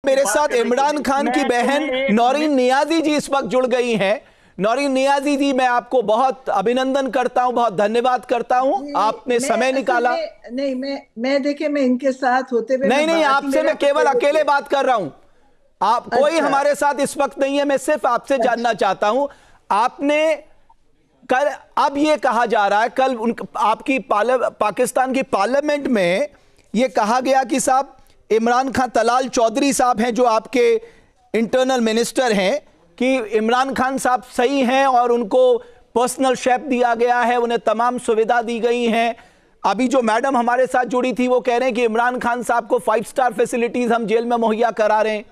मेरे साथ इमरान खान की बहन नौरीन नियाजी जी इस वक्त जुड़ गई हैं। नौरीन नियाजी जी, मैं आपको बहुत अभिनंदन करता हूं, बहुत धन्यवाद करता हूं, आपने मैं समय असल निकाला। में नहीं, मैं देखिए, मैं इनके साथ होते हुए नहीं मैं नहीं, बात ही आपसे मेरा मैं केवल पहले अकेले किया। बात कर रहा हूं। आप कोई अच्छा। हमारे साथ इस वक्त नहीं है, मैं सिर्फ आपसे जानना अच्छा। चाहता हूं। आपने कल, अब ये कहा जा रहा है, कल आपकी पाकिस्तान की पार्लियामेंट में ये कहा गया कि साहब इमरान खान, तलाल चौधरी साहब हैं जो आपके इंटरनल मिनिस्टर हैं, कि इमरान खान साहब सही हैं और उनको पर्सनल शेफ दिया गया है, उन्हें तमाम सुविधा दी गई हैं। अभी जो मैडम हमारे साथ जुड़ी थी वो कह रहे हैं कि इमरान खान साहब को 5 स्टार फैसिलिटीज हम जेल में मुहैया करा रहे हैं।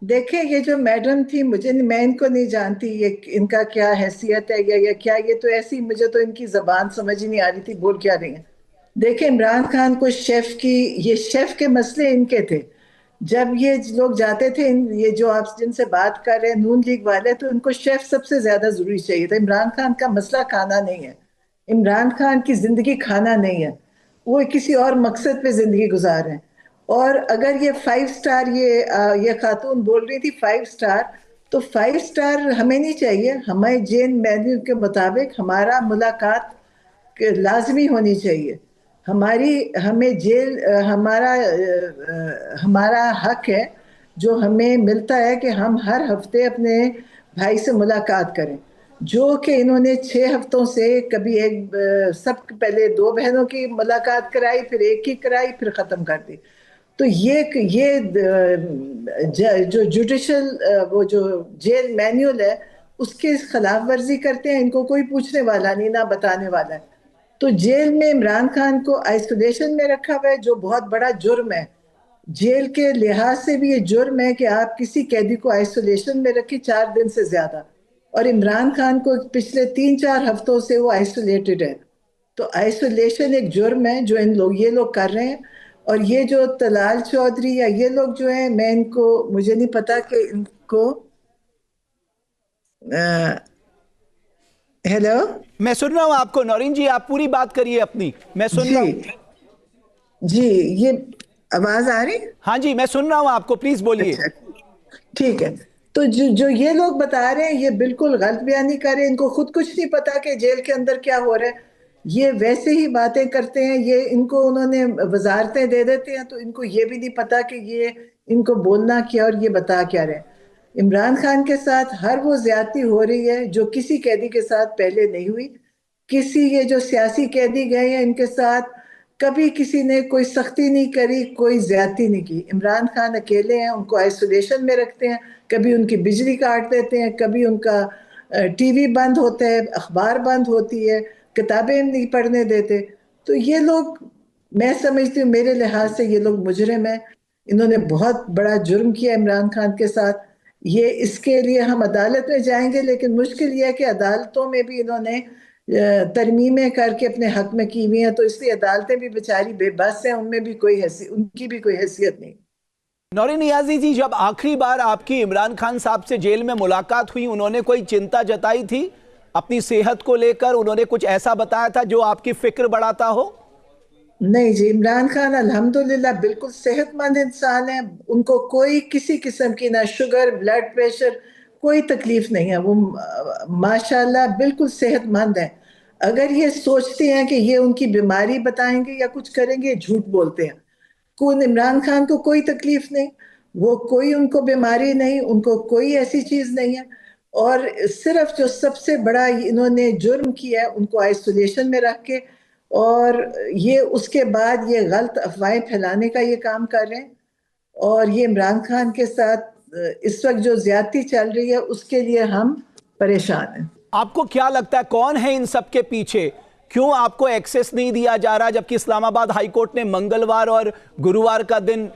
देखिए, ये जो मैडम थी, मैं इनको नहीं जानती, ये इनका क्या हैसियत है या क्या, ये तो ऐसी, मुझे तो इनकी जबान समझ ही नहीं आ रही थी बोल क्या रही है। देखिए, इमरान खान को शेफ की, ये शेफ के मसले इनके थे। जब ये लोग जाते थे, ये जो आप जिनसे बात कर रहे हैं नून लीग वाले, तो इनको शेफ सबसे ज्यादा जरूरी चाहिए था। इमरान खान का मसला खाना नहीं है। इमरान खान की जिंदगी खाना नहीं है। वो किसी और मकसद पे जिंदगी गुजार रहे हैं। और अगर ये 5 स्टार, ये खातून बोल रही थी 5 स्टार, तो 5 स्टार हमें नहीं चाहिए। हमें जेल मेन्यू के मुताबिक हमारा मुलाकात लाजमी होनी चाहिए। हमारी हमें जेल हमारा हक है जो हमें मिलता है कि हम हर हफ्ते अपने भाई से मुलाकात करें। जो कि इन्होंने 6 हफ्तों से कभी एक सब पहले दो बहनों की मुलाकात कराई, फिर एक ही कराई, फिर खत्म कर दी। तो जो जुडिशल, वो जो जेल मैनुअल है, उसके खिलाफ वर्जी करते हैं। इनको कोई पूछने वाला नहीं, ना बताने वाला है। तो जेल में इमरान खान को आइसोलेशन में रखा हुआ है, जो बहुत बड़ा जुर्म है। जेल के लिहाज से भी ये जुर्म है कि आप किसी कैदी को आइसोलेशन में रखें 4 दिन से ज्यादा। और इमरान खान को पिछले 3-4 हफ्तों से वो आइसोलेटेड है। तो आइसोलेशन एक जुर्म है जो ये लोग कर रहे हैं। और ये जो तलाल चौधरी या ये लोग जो है, मैं इनको, मुझे नहीं पता कि इनको, हेलो। मैं सुन रहा हूं आपको नौरीन जी, आप पूरी बात करिए अपनी, मैं सुन जी। रहा हूं। जी। ये आवाज आ रही? हाँ जी, मैं सुन रहा हूं आपको, प्लीज बोलिए। अच्छा। ठीक है। तो जो जो ये लोग बता रहे हैं, ये बिल्कुल गलत बयानी कर रहे हैं। इनको खुद कुछ नहीं पता कि जेल के अंदर क्या हो रहा है। ये वैसे ही बातें करते हैं। ये इनको उन्होंने वजारतें दे देते हैं, तो इनको ये भी नहीं पता कि ये इनको बोलना क्या और ये बता क्या रहे हैं। इमरान खान के साथ हर वो ज्यादती हो रही है जो किसी कैदी के साथ पहले नहीं हुई। ये जो सियासी कैदी गए हैं, इनके साथ कभी किसी ने कोई सख्ती नहीं करी, कोई ज्यादती नहीं की। इमरान खान अकेले हैं, उनको आइसोलेशन में रखते हैं। कभी उनकी बिजली काट देते हैं, कभी उनका टीवी बंद होता है, अखबार बंद होती है, किताबें नहीं पढ़ने देते। तो ये लोग, मैं समझती हूँ मेरे लिहाज से ये लोग मुजरिम हैं। इन्होंने बहुत बड़ा जुर्म किया इमरान खान के साथ। ये इसके लिए हम अदालत में जाएंगे, लेकिन मुश्किल ये है कि अदालतों में भी इन्होंने तरमीमें करके अपने हक में की हुई हैं। तो इसलिए अदालतें भी बेचारी बेबस हैं, उनमें भी कोई उनकी भी कोई हैसियत नहीं। नौरीन नियाजी जी, जब आखिरी बार आपकी इमरान खान साहब से जेल में मुलाकात हुई, उन्होंने कोई चिंता जताई थी अपनी सेहत को लेकर? उन्होंने कुछ ऐसा बताया था जो आपकी फिक्र बढ़ाता हो? नहीं जी, इमरान खान अल्हम्दुलिल्लाह बिल्कुल सेहतमंद इंसान है। उनको कोई किसी किस्म की ना शुगर, ब्लड प्रेशर, कोई तकलीफ नहीं है। वो माशाल्लाह बिल्कुल सेहतमंद है। अगर ये सोचते हैं कि ये उनकी बीमारी बताएंगे या कुछ करेंगे, झूठ बोलते हैं। कौन, इमरान खान को कोई तकलीफ नहीं। वो कोई, उनको बीमारी नहीं, उनको कोई ऐसी चीज नहीं है। और सिर्फ जो सबसे बड़ा इन्होंने जुर्म किया है, उनको आइसोलेशन में रख के, और ये उसके बाद ये गलत अफवाहें फैलाने का ये काम कर रहे हैं। और ये इमरान खान के साथ इस वक्त जो ज्यादती चल रही है, उसके लिए हम परेशान हैं। आपको क्या लगता है कौन है इन सब के पीछे? क्यों आपको एक्सेस नहीं दिया जा रहा, जबकि इस्लामाबाद हाईकोर्ट ने मंगलवार और गुरुवार का दिन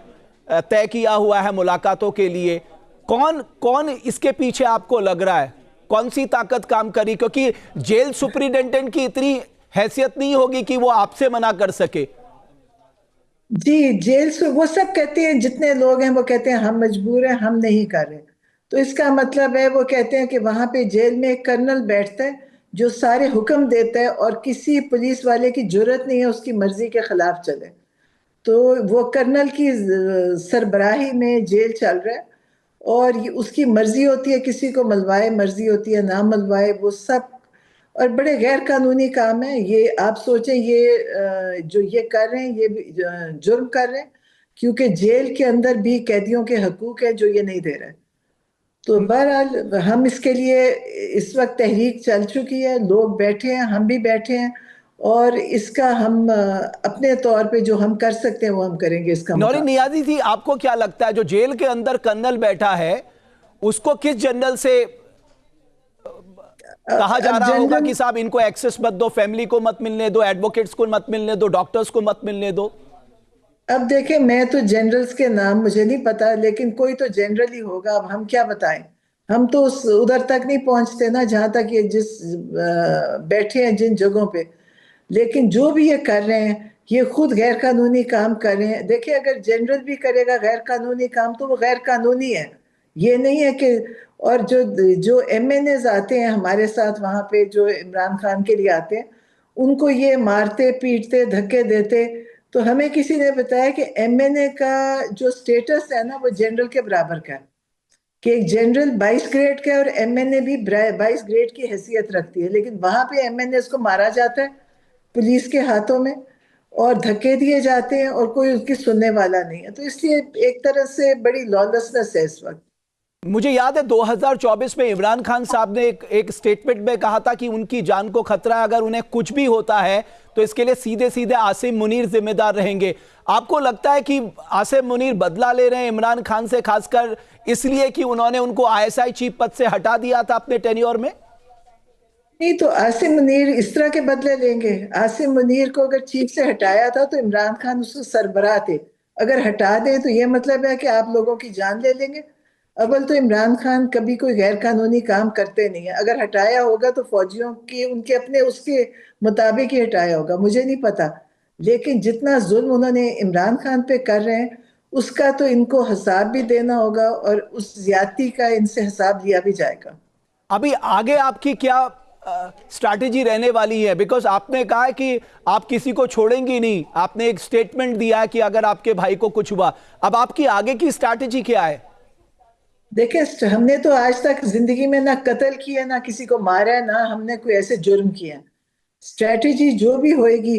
तय किया हुआ है मुलाकातों के लिए? कौन कौन इसके पीछे आपको लग रहा है? कौन सी ताकत काम करी? क्योंकि जेल सुपरिटेंडेंट की इतनी हैसियत नहीं होगी कि वो आपसे मना कर सके। जी, जेल से वो सब कहते हैं, जितने लोग हैं वो कहते हैं हम मजबूर हैं, हम नहीं कर रहे। तो इसका मतलब है, वो कहते हैं कि वहां पे जेल में एक कर्नल बैठता है जो सारे हुक्म देता है, और किसी पुलिस वाले की जरूरत नहीं है उसकी मर्जी के खिलाफ चले। तो वो कर्नल की सरबराही में जेल चल रहा है, और ये उसकी मर्जी होती है, किसी को मलवाए, मर्जी होती है ना मलवाए, वो सब। और बड़े गैर कानूनी काम है ये। आप सोचें, ये जो ये कर रहे हैं, ये भी जुर्म कर रहे हैं, क्योंकि जेल के अंदर भी कैदियों के हकूक है जो ये नहीं दे रहे। तो बहरहाल हम इसके लिए, इस वक्त तहरीक चल चुकी है, लोग बैठे हैं, हम भी बैठे हैं, और इसका हम अपने तौर पे जो हम कर सकते हैं वो हम करेंगे इसका नौरीन मुकाबला। नियाजी थी, आपको क्या लगता है जो जेल के अंदर कर्नल बैठा है उसको किस जनरल से कहा जा अब रहा होगा जनरल, कि साहब इनको एक्सेस मत दो, फैमिली को मत मिलने दो, एडवोकेट्स को मत मिलने दो, डॉक्टर्स को मत मिलने दो? अब देखें, मैं तो जनरल्स के नाम मुझे नहीं पता, लेकिन कोई तो जनरल ही होगा। अब हम क्या बताएं, हम तो उधर तक नहीं पहुंचते ना जहां तक ये जिस बैठे हैं जिन जगहों पे। लेकिन जो भी ये कर रहे हैं, ये खुद गैर कानूनी काम कर रहे हैं। देखिए, अगर जनरल भी करेगा गैर कानूनी काम तो वो गैर कानूनी है, ये नहीं है कि। और जो जो एमएनए आते हैं हमारे साथ वहां पे, जो इमरान खान के लिए आते हैं, उनको ये मारते पीटते धक्के देते। तो हमें किसी ने बताया कि एमएनए का जो स्टेटस है ना, वो जनरल के बराबर का है, कि एक जनरल 22 ग्रेड का है और एमएनए भी 22 ग्रेड की हैसियत रखती है। लेकिन वहां पे एमएनए को मारा जाता है पुलिस के हाथों में, और धक्के दिए जाते हैं, और कोई उसकी सुनने वाला नहीं है। तो इसलिए एक तरह से बड़ी लॉलेसनेस है इस वक्त। मुझे याद है 2024 में इमरान खान साहब ने एक स्टेटमेंट में कहा था कि उनकी जान को खतरा है, अगर उन्हें कुछ भी होता है तो इसके लिए सीधे सीधे आसिम मुनीर जिम्मेदार रहेंगे। आपको लगता है कि आसिम मुनीर बदला ले रहे हैं इमरान खान से, खासकर इसलिए कि उन्होंने उनको आईएसआई चीफ पद से हटा दिया था अपने टेन्योर में? नहीं तो आसिम मुनीर इस तरह के बदले लेंगे? आसिम मुनीर को अगर चीफ से हटाया था तो इमरान खान उसके सरबराह थे। अगर हटा दें तो ये मतलब है कि आप लोगों की जान ले लेंगे। अव्वल तो इमरान खान कभी कोई गैर कानूनी काम करते नहीं है। अगर हटाया होगा तो फौजियों की, उनके अपने उसके मुताबिक ही हटाया होगा, मुझे नहीं पता। लेकिन जितना जुल्म उन्होंने इमरान खान पे कर रहे हैं, उसका तो इनको हिसाब भी देना होगा, और उस ज्यादती का इनसे हिसाब लिया भी जाएगा। अभी आगे आपकी क्या स्ट्रैटेजी रहने वाली है? बिकॉज आपने कहा है कि आप किसी को छोड़ेंगी नहीं, आपने एक स्टेटमेंट दिया है कि अगर आपके भाई को कुछ हुआ। अब आपकी आगे की स्ट्रैटेजी क्या है? देखिए, हमने तो आज तक जिंदगी में ना कत्ल किया, ना किसी को मारा है, ना हमने कोई ऐसे जुर्म किया। स्ट्रेटजी जो भी होएगी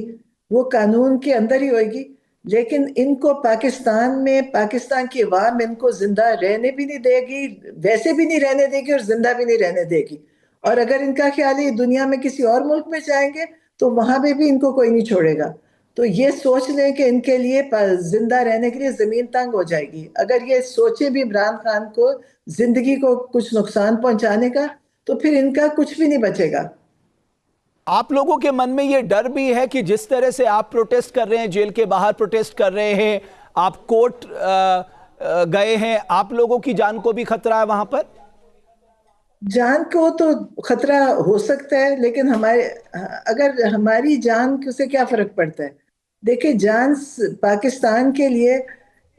वो कानून के अंदर ही होएगी। लेकिन इनको पाकिस्तान में, पाकिस्तान की अवाम इनको जिंदा रहने भी नहीं देगी, वैसे भी नहीं रहने देगी, और जिंदा भी नहीं रहने देगी। और अगर इनका ख्याल है ये दुनिया में किसी और मुल्क में जाएंगे, तो वहां पे भी इनको कोई नहीं छोड़ेगा। तो ये सोच लें कि इनके लिए जिंदा रहने के लिए जमीन तंग हो जाएगी। अगर ये सोचे भी इमरान खान को जिंदगी को कुछ नुकसान पहुंचाने का, तो फिर इनका कुछ भी नहीं बचेगा। आप लोगों के मन में यह डर भी है कि जिस तरह से आप प्रोटेस्ट कर रहे हैं, जेल के बाहर प्रोटेस्ट कर रहे हैं, आप कोर्ट गए हैं, आप लोगों की जान को भी खतरा है वहां पर? जान को तो खतरा हो सकता है, लेकिन हमारे, अगर हमारी जान से क्या फर्क पड़ता है? देखिए, जान पाकिस्तान के लिए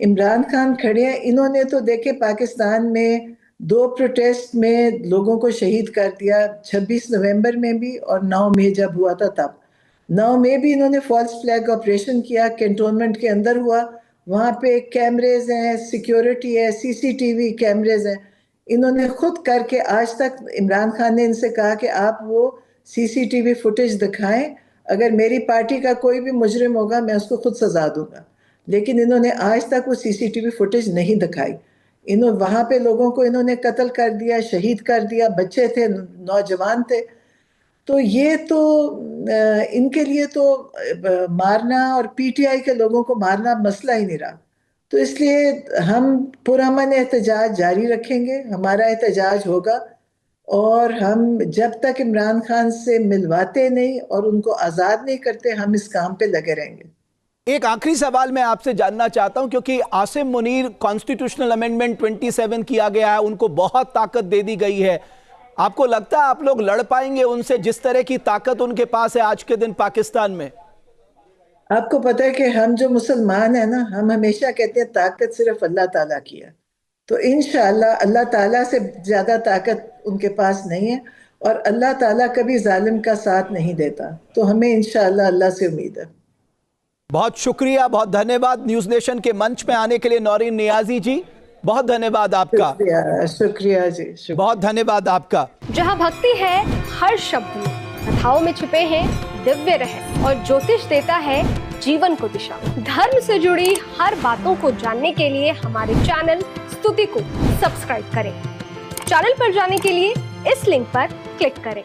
इमरान खान खड़े हैं। इन्होंने तो देखे पाकिस्तान में दो प्रोटेस्ट में लोगों को शहीद कर दिया, 26 नवंबर में भी और 9 मई जब हुआ था तब। 9 मई भी इन्होंने फॉल्स फ्लैग ऑपरेशन किया, कैंटोनमेंट के अंदर हुआ। वहां पे कैमरेज हैं, सिक्योरिटी है, सीसीटीवी कैमरेज हैं। इन्होंने खुद करके, आज तक इमरान खान ने इनसे कहा कि आप वो सीसीटीवी फुटेज दिखाएं, अगर मेरी पार्टी का कोई भी मुजरिम होगा मैं उसको खुद सजा दूंगा। लेकिन इन्होंने आज तक वो सीसीटीवी फुटेज नहीं दिखाई। इन्होंने वहां पे लोगों को इन्होंने कत्ल कर दिया, शहीद कर दिया, बच्चे थे, नौजवान थे। तो ये तो इनके लिए तो मारना और पीटीआई के लोगों को मारना मसला ही नहीं रहा। तो इसलिए हम पुरअमन एहतजाज जारी रखेंगे, हमारा एहतजाज होगा। और हम जब तक इमरान खान से मिलवाते नहीं और उनको आज़ाद नहीं करते, हम इस काम पे लगे रहेंगे। एक आखिरी सवाल मैं आपसे जानना चाहता हूं, क्योंकि आसिम मुनीर कॉन्स्टिट्यूशनल अमेंडमेंट 27 किया गया है, उनको बहुत ताकत दे दी गई है। आपको लगता है आप लोग लड़ पाएंगे उनसे, जिस तरह की ताकत उनके पास है आज के दिन पाकिस्तान में? आपको पता है कि हम जो मुसलमान हैं ना, हम हमेशा कहते हैं ताकत सिर्फ अल्लाह ताला की है। तो इंशाअल्लाह अल्लाह ताला से ज्यादा ताकत उनके पास नहीं है, और अल्लाह ताला कभी जालिम का साथ नहीं देता। तो हमें इंशाअल्लाह अल्लाह से उम्मीद है। बहुत शुक्रिया, बहुत धन्यवाद न्यूज नेशन के मंच में आने के लिए नौरीन नियाजी जी, बहुत धन्यवाद आपका। शुक्रिया जी, शुक्रिया। बहुत धन्यवाद आपका। जहाँ भक्ति है हर शब्द में, कथाओं में छुपे हैं दिव्य रहस्य और ज्योतिष देता है जीवन को दिशा। धर्म से जुड़ी हर बातों को जानने के लिए हमारे चैनल स्तुति को सब्सक्राइब करें। चैनल पर जाने के लिए इस लिंक पर क्लिक करें।